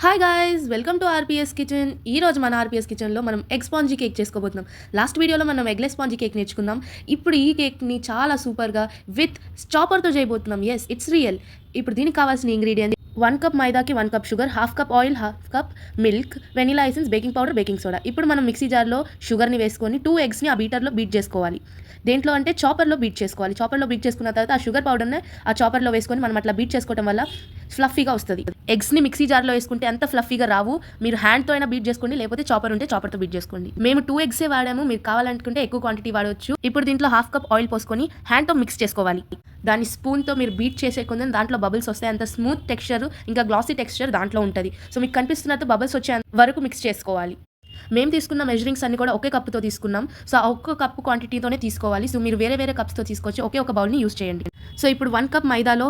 Hi guys, welcome to RPS kitchen. ఈ రోజు మన ఆర్పిఎస్ కిచెన్లో మనం ఎగ్ స్పాంజీ కేక్ చేసుకోబోతున్నాం. లాస్ట్ వీడియోలో మనం ఎగ్లెస్ స్పాంజీ కేక్ నేర్చుకున్నాం. ఇప్పుడు ఈ కేక్ని చాలా సూపర్గా విత్ చాపర్తో చేయబోతున్నాం. Yes, it's real. ఇప్పుడు దీనికి కావాల్సిన ఇంగ్రీడియంట్ 1 కప్ మైదాకి 1 cup sugar, 1/2 cup oil, 1/2 cup milk, vanilla essence, baking powder, baking soda. ఇప్పుడు మనం మిక్సీ జార్లో షుగర్ని వేసుకొని 2 ఎగ్స్ని ఆ బీటర్లో బీట్ చేసుకోవాలి. దేంట్లో అంటే చాపర్లో బీట్ చేసుకోవాలి. చాపర్లో బీట్ చేసుకున్న తర్వాత ఆ షుగర్ పౌడర్ని ఆ చాపర్లో వేసుకొని మనం అట్లా బీట్ చేసుకోవడం వల్ల ఫ్లఫీగా వస్తుంది. ఎగ్స్ని మిక్సీ జార్లో వేసుకుంటే అంత ఫ్లఫీగా రావు. మీరు హ్యాండ్తో అయినా బీట్ చేసుకోండి, లేకపోతే చాపర్ ఉంటే చాపర్తో బీట్ చేసుకోండి. మేము 2 ఎగ్సే వాడాము, మీరు కావాలనుకుంటే ఎక్కువ క్వాంటిటీ వాడవచ్చు. ఇప్పుడు దీంట్లో 1/2 కప్ ఆయిల్ పోసుకొని హ్యాండ్తో మిక్స్ చేసుకోవాలి. దాన్ని స్పూన్తో మీరు బీట్ చేసే కొంచెం దాంట్లో బబుల్స్ వస్తాయి. అంత స్మూత్ టెక్స్చర్ ఇంకా గ్లాసీ టెక్స్చర్ దాంట్లో ఉంటుంది. సో మీకు కనిపిస్తున్నట్టు బబుల్స్ వచ్చే వరకు మిక్స్ చేసుకోవాలి. మేము తీసుకున్న మెజరింగ్స్ అన్ని కూడా ఒకే కప్పుతో తీసుకున్నాం. సో ఆ ఒక్క కప్పు క్వాంటిటీతోనే తీసుకోవాలి. సో మీరు వేరే వేరే కప్స్తో తీసుకొచ్చి ఒకే ఒక బౌల్ని యూస్ చేయండి. సో ఇప్పుడు 1 కప్ మైదాలో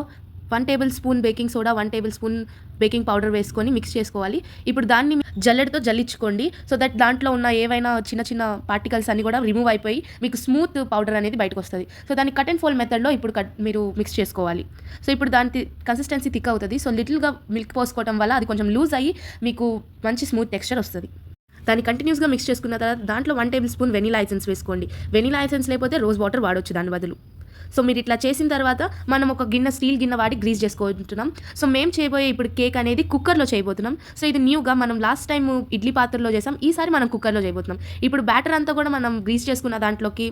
1 tablespoon baking soda, 1 tablespoon baking powder వేసుకొని మిక్స్ చేసుకోవాలి. ఇప్పుడు దాన్ని జల్లెడతో జల్లించుకోండి. సో దట్ దాంట్లో ఉన్న ఏవైనా చిన్న చిన్న పార్టికల్స్ అన్ని కూడా రిమూవ్ అయిపోయి మీకు స్మూత్ పౌడర్ అనేది బయటకు వస్తుంది. సో దాన్ని కట్ అండ్ ఫోల్డ్ మెథడ్లో ఇప్పుడు మీరు మిక్స్ చేసుకోవాలి. సో ఇప్పుడు దాని కన్సిస్టెన్సీ థిక్ అవుతుంది. సో లిటిల్గా మిల్క్ పోసుకోవడం వల్ల అది కొంచెం లూజ్ అయ్యి మీకు మంచి స్మూత్ టెక్స్చర్ వస్తుంది. దాన్ని కంటిన్యూస్గా మిక్స్ చేసుకున్న తర్వాత దాంట్లో 1 టేబుల్ స్పూన్ వెనిలా ఎసెన్స్ వేసుకోండి. వెనిలా ఎసెన్స్ లేకపోతే రోజ్ వాటర్ వాడొచ్చు దాని బదులు. సో మీరు ఇట్లా చేసిన తర్వాత మనం ఒక స్టీల్ గిన్నె వాడి గ్రీస్ చేసుకుంటున్నాం. సో మేము చేయబోయే ఇప్పుడు కేక్ అనేది కుక్కర్లో చేయబోతున్నాం. సో ఇది న్యూగా మనం లాస్ట్ టైం ఇడ్లీ పాత్రలో చేసాం, ఈసారి మనం కుక్కర్లో చేయబోతున్నాం. ఇప్పుడు బ్యాటర్ అంతా కూడా మనం గ్రీస్ చేసుకున్న దాంట్లోకి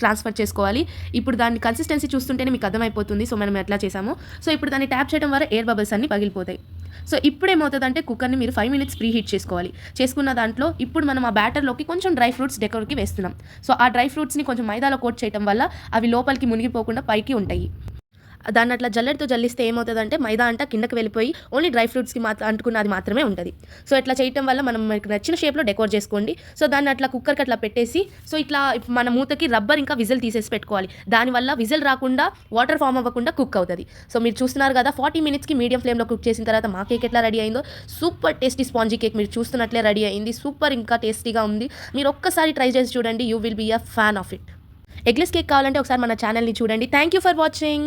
ట్రాన్స్ఫర్ చేసుకోవాలి. ఇప్పుడు దాని కన్సిస్టెన్సీ చూస్తుంటేనే మీకు అర్థమైపోతుంది. సో మనం ఎట్లా చేసామో. సో ఇప్పుడు దాన్ని ట్యాప్ చేయడం వల్ల ఎయిర్ బబుల్స్ అన్ని పగిలిపోతాయి. సో ఇప్పుడు ఏమవుతుందంటే కుక్కర్ని మీరు 5 మినిట్స్ ప్రీ హీట్ చేసుకోవాలి. చేసుకున్న దాంట్లో ఇప్పుడు మనం ఆ బ్యాటర్లోకి కొంచెం డ్రై ఫ్రూట్స్ డెకోర్కి వేస్తున్నాం. సో ఆ డ్రై ఫ్రూట్స్ని కొంచెం మైదాలో కోట్ చేయడం వల్ల అవి లోపలికి మునిగిపోకుండా పైకి ఉంటాయి. దాన్ని అట్లా జల్లెడతో జల్లిస్తే ఏమవుతుందంటే మైదా అంతా కిందకి వెళ్ళిపోయి ఓన్లీ డ్రై ఫ్రూట్స్కి అంటుకున్నది మాత్రమే ఉంటుంది. సో ఇట్లా చేయడం వల్ల మనం మీకు నచ్చిన షేప్లో డెకోర్ చేసుకోండి. సో దాన్ని అట్లా కుక్కర్కి అట్లా పెట్టేసి సో ఇట్లా మన మూతకి రబ్బర్ ఇంకా విజిల్ తీసేసి పెట్టుకోవాలి. దానివల్ల విజిల్ రాకుండా వాటర్ ఫామ్ అవ్వకుండా కుక్ అవుతుంది. సో మీరు చూస్తున్నారు కదా 40 మినిట్స్కి మీడియం ఫ్లేమ్లో కుక్ చేసిన తర్వాత మా కేక్ ఎట్లా రెడీ అయిందో. సూపర్ టేస్టీ స్పాంజీ కేక్ మీరు చూస్తున్నట్లే రెడీ అయింది. సూపర్ ఇంకా టేస్టీగా ఉంది. మీరు ఒక్కసారి ట్రై చేసి చూడండి. You will be a fan of it. Eggless cake కావాలంటే ఒకసారి మన ఛానల్ని చూడండి. Thank you for watching.